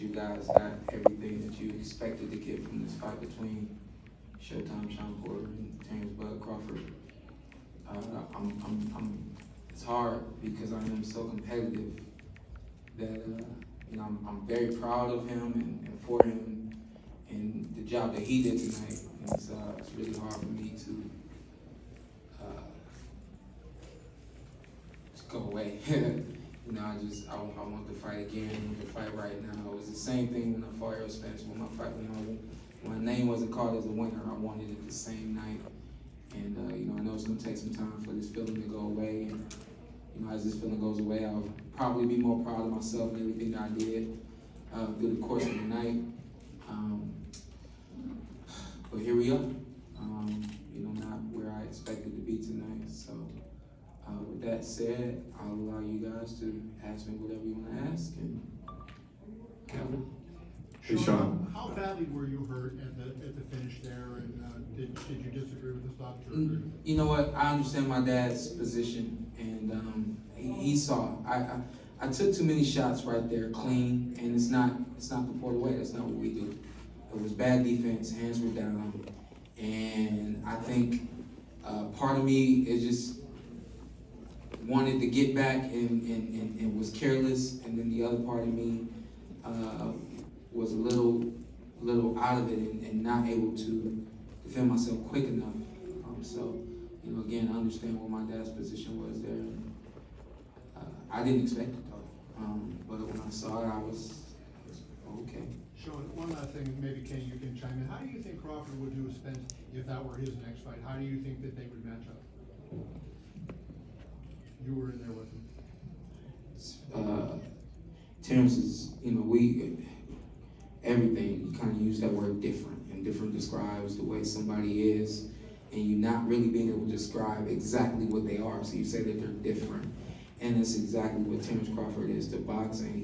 you guys got everything that you expected to get from this fight between Showtime, Shawn Porter, and Terrence Bud Crawford. It's hard because I am so competitive that I'm very proud of him and for him and the job that he did tonight. And it's really hard for me to go away. I want to fight again. I want to fight right now. It was the same thing when I fought Errol Spence. When my name wasn't called as a winner, I wanted it the same night. And I know it's gonna take some time for this feeling to go away. And as this feeling goes away, I'll probably be more proud of myself and everything that I did through the course of the night. But here we are. Not where I expected to be tonight. So with that said, I'll allow you guys to ask me whatever you want to ask. And Kevin. Hey, Shawn. How badly were you hurt at the finish there, and did you disagree with the stoppage? You know what? I understand my dad's position, and he saw. I took too many shots right there, clean, and it's not the Porter way. That's not what we do. It was bad defense. Hands were down, and I think part of me is just wanted to get back and was careless, and then the other part of me was a little out of it and not able to defend myself quick enough. Again, I understand what my dad's position was there. I didn't expect it though, but when I saw it, I was okay. Shawn, one last thing, maybe Kenny, you can chime in. How do you think Crawford would do with Spence if that were his next fight? How do you think that they would match up? You were in there with him. Terrence is, everything, you kind of use that word different, and different describes the way somebody is, and you're not really being able to describe exactly what they are, so you say that they're different. And that's exactly what Terrence Crawford is to boxing.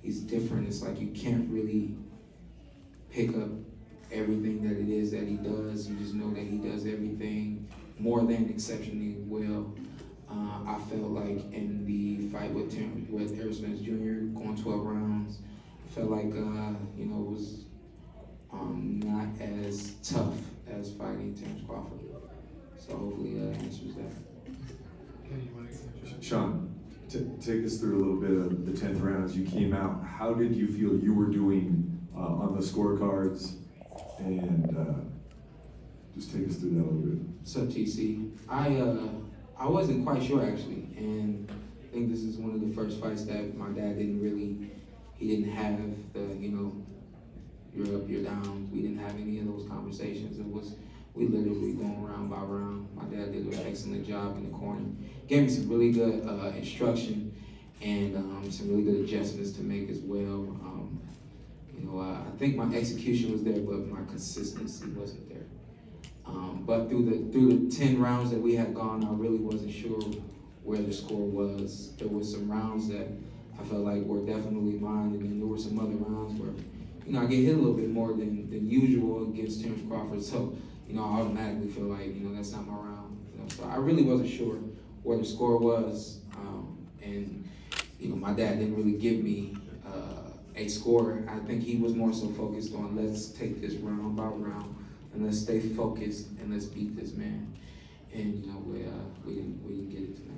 He's different. It's like you can't really pick up everything that it is that he does. You just know that he does everything more than exceptionally well. I felt like in the fight with Errol Spence Jr. going 12 rounds, I felt like it was not as tough as fighting Terrence Crawford. So hopefully that answers that. Kenny, you want to answer? Shawn, take us through a little bit of the 10th round as you came out. How did you feel you were doing on the scorecards? And just take us through that a little bit. What's up, TC? I wasn't quite sure actually, and I think this is one of the first fights that my dad he didn't have the, you're up, you're down. We didn't have any of those conversations. We literally going round by round. My dad did an excellent job in the corner. Gave me some really good instruction and some really good adjustments to make as well. I think my execution was there, but my consistency wasn't there. But through the 10 rounds that we had gone, I really wasn't sure where the score was. There were some rounds that I felt like were definitely mine, and then there were some other rounds where, I get hit a little bit more than usual against Terrence Crawford. So, I automatically feel like, that's not my round. So I really wasn't sure where the score was. My dad didn't really give me a score. I think he was more so focused on let's take this round by round and let's stay focused and let's beat this man. And we didn't get it tonight.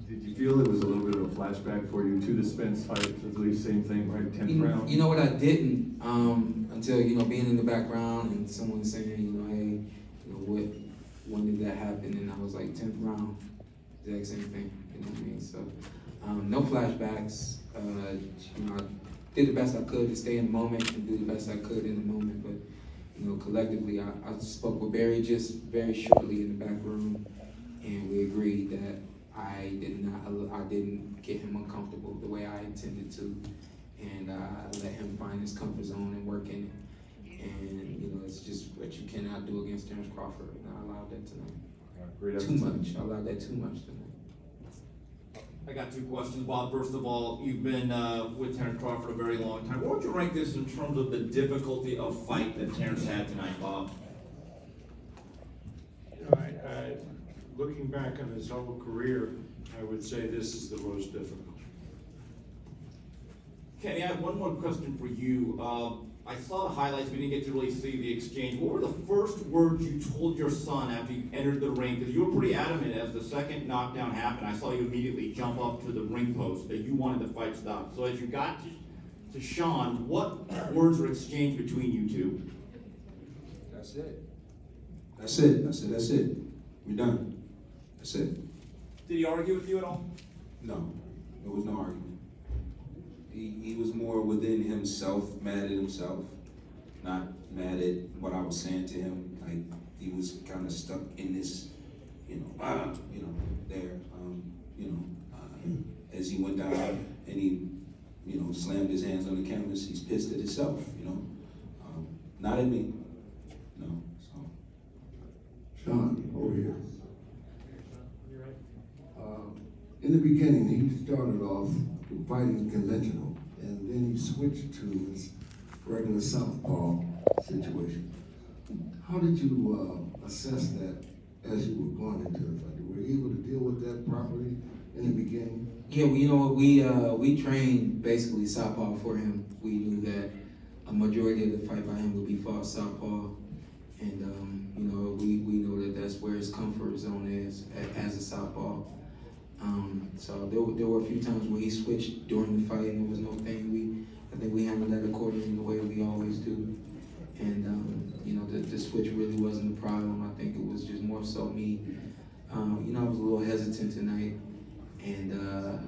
Did you feel it was a little bit of a flashback for you to the Spence fight? I believe same thing, right? 10th round. You know what? I didn't until being in the background and someone saying, hey, when did that happen? And I was like 10th round, exact same thing. You know what I mean? So no flashbacks. I did the best I could to stay in the moment and do the best I could in the moment, but. Collectively, I spoke with Barry just very shortly in the back room, and we agreed that I didn't get him uncomfortable the way I intended to, and I let him find his comfort zone and work in it. And it's just what you cannot do against Terrence Crawford, and I allowed that tonight. Too much. I allowed that too much tonight. I got two questions, Bob. First of all, you've been with Terrence Crawford a very long time. What would you rank this in terms of the difficulty of fight that Terrence had tonight, Bob? Looking back on his whole career, I would say this is the most difficult. Kenny, I have one more question for you. I saw the highlights, we didn't get to really see the exchange. What were the first words you told your son after you entered the ring? Because you were pretty adamant as the second knockdown happened. I saw you immediately jump up to the ring post that you wanted the fight stopped. So as you got to Shawn, what words were exchanged between you two? That's it. That's it. I said, that's it. We're done. That's it. Did he argue with you at all? No, there was no argument. He was more within himself, mad at himself, not mad at what I was saying to him. Like, he was kind of stuck in this, there, as he went down and he, slammed his hands on the canvas, he's pissed at himself, not at me, no, so. Shawn, over here. In the beginning, he started off fighting conventional, and then he switched to his regular southpaw situation. How did you assess that as you were going into the fight? Were you able to deal with that properly in the beginning? Yeah, we trained basically southpaw for him. We knew that a majority of the fight by him would be fought southpaw, and we know that that's where his comfort zone is as a southpaw. So there were a few times where he switched during the fight, and there was no thing. I think we handled that accordingly the way we always do. And the switch really wasn't a problem. I think it was just more so me. I was a little hesitant tonight, and I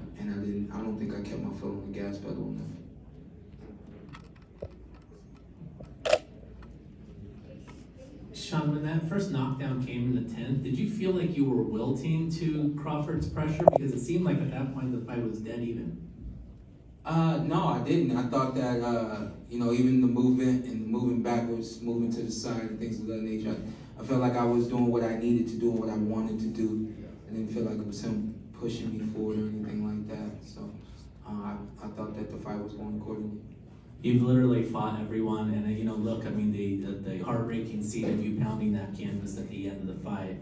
don't think I kept my foot on the gas pedal enough. Shawn, when that first knockdown came in the 10th, did you feel like you were wilting to Crawford's pressure? Because it seemed like at that point the fight was dead even. No, I didn't. I thought that, even the movement and moving backwards, moving to the side and things of that nature, I felt like I was doing what I needed to do and what I wanted to do. I didn't feel like it was him pushing me forward or anything like that. So I thought that the fight was going accordingly. You've literally fought everyone, and look, I mean, the heartbreaking scene of you pounding that canvas at the end of the fight,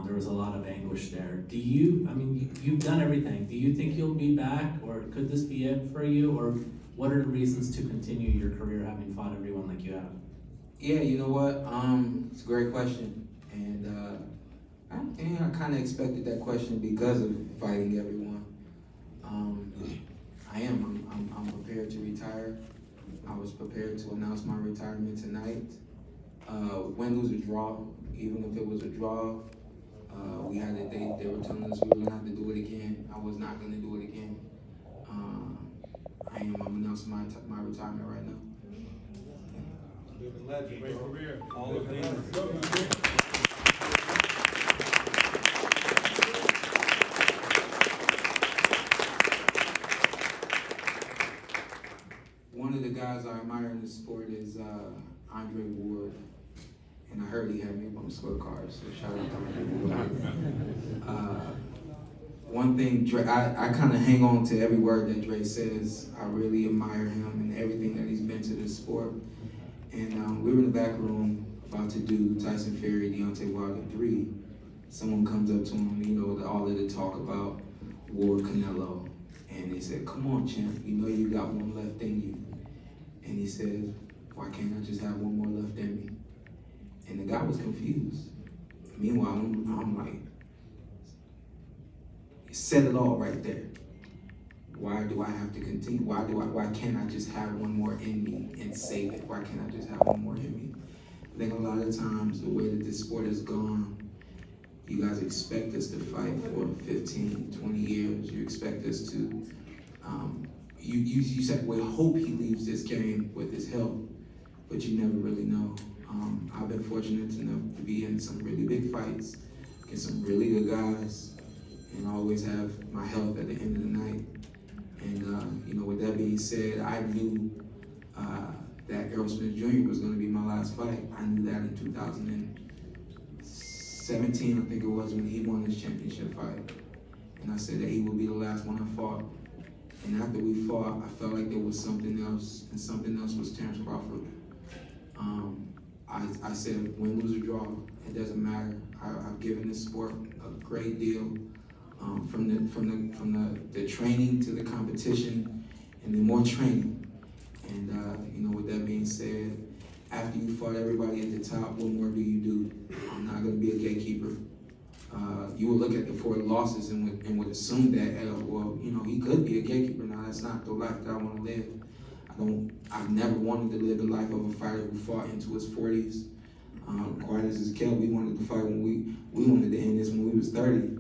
there was a lot of anguish there. You've done everything. Do you think you'll be back, or could this be it for you, or what are the reasons to continue your career having fought everyone like you have? Yeah, you know what? It's a great question, and I kind of expected that question because of fighting everyone. I'm prepared to retire. I was prepared to announce my retirement tonight. Win, lose, or draw, even if it was a draw, they were telling us we were gonna have to do it again. I was not gonna do it again. I'm announcing my retirement right now. Living legend, great career. All of them. One of the guys I admire in this sport is Andre Ward, and I heard he had me up on the scorecard, so shout out to Andre Ward. One thing, I kind of hang on to every word that Dre says. I really admire him and everything that he's been to this sport. And we were in the back room about to do Tyson Fury, Deontay Wilder 3. Someone comes up to him, all of the talk about Ward Canelo. And they said, "Come on, champ, you got one left in you." And he said, "Why can't I just have one more left in me?" And the guy was confused. Meanwhile, I'm like, you said it all right there. Why do I have to continue? Why can't I just have one more in me and save it? Why can't I just have one more in me? I think a lot of times the way that this sport has gone, you guys expect us to fight for 15, 20 years. You expect us to, you said, we hope he leaves this game with his health, but you never really know. I've been fortunate enough to be in some really big fights, against some really good guys, and always have my health at the end of the night. And with that being said, I knew that Errol Smith Jr. was going to be my last fight. I knew that in 2017, I think it was, when he won his championship fight. And I said that he would be the last one I fought. And after we fought, I felt like there was something else, and something else was Terrence Crawford. I said, win, lose, or draw, it doesn't matter. I've given this sport a great deal, from the training to the competition, and then more training. And you know, with that being said, after you fought everybody at the top, what more do you do? I'm not going to be a gatekeeper. You would look at the 4 losses and would assume that, well, you know, he could be a gatekeeper. Now, that's not the life that I want to live. I've never wanted to live the life of a fighter who fought into his 40s. Quiet as it's kept, we wanted to fight when we wanted to end this when we was 30.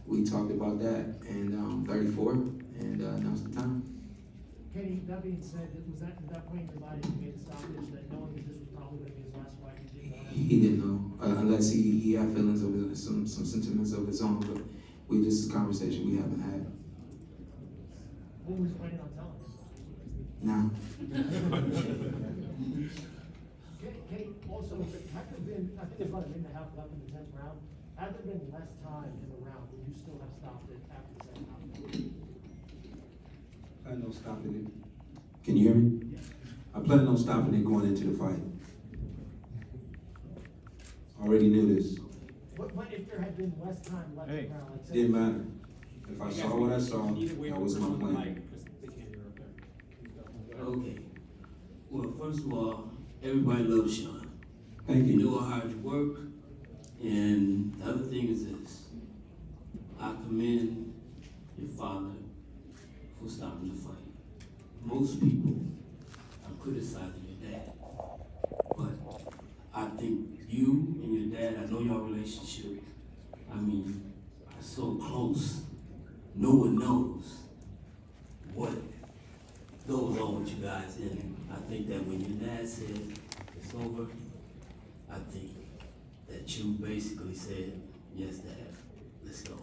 We talked about that, and 34, and now's the time. Kenny, that being said, at that point in your life, you made a stoppage that knowing that this was probably going to be his last fight, you didn't want to. He didn't know, unless he had feelings of some sentiments of his own, but this is a conversation we haven't had. What was he planning on telling him? Now. Kenny, also, had there been, I think there's about a minute and a half left in the 10th round, had there been less time in the round, would you still have stopped it after the second round? I plan on stopping it. Can you hear me? Yes. I plan on stopping it going into the fight. Already knew this. What if there had been less time left in the round? Like, say, Didn't matter. If I saw what I saw, that was my plan. Okay. Well, first of all, everybody loves Shawn. Thank You you. know how hard you work. And the other thing is this. I commend your father for stopping the fight. Most people are criticizing your dad. But I think you and your dad, I know your relationship, I mean, are so close. No one knows what goes on with you guys. And I think that when your dad said it's over, I think that you basically said, yes, Dad, let's go.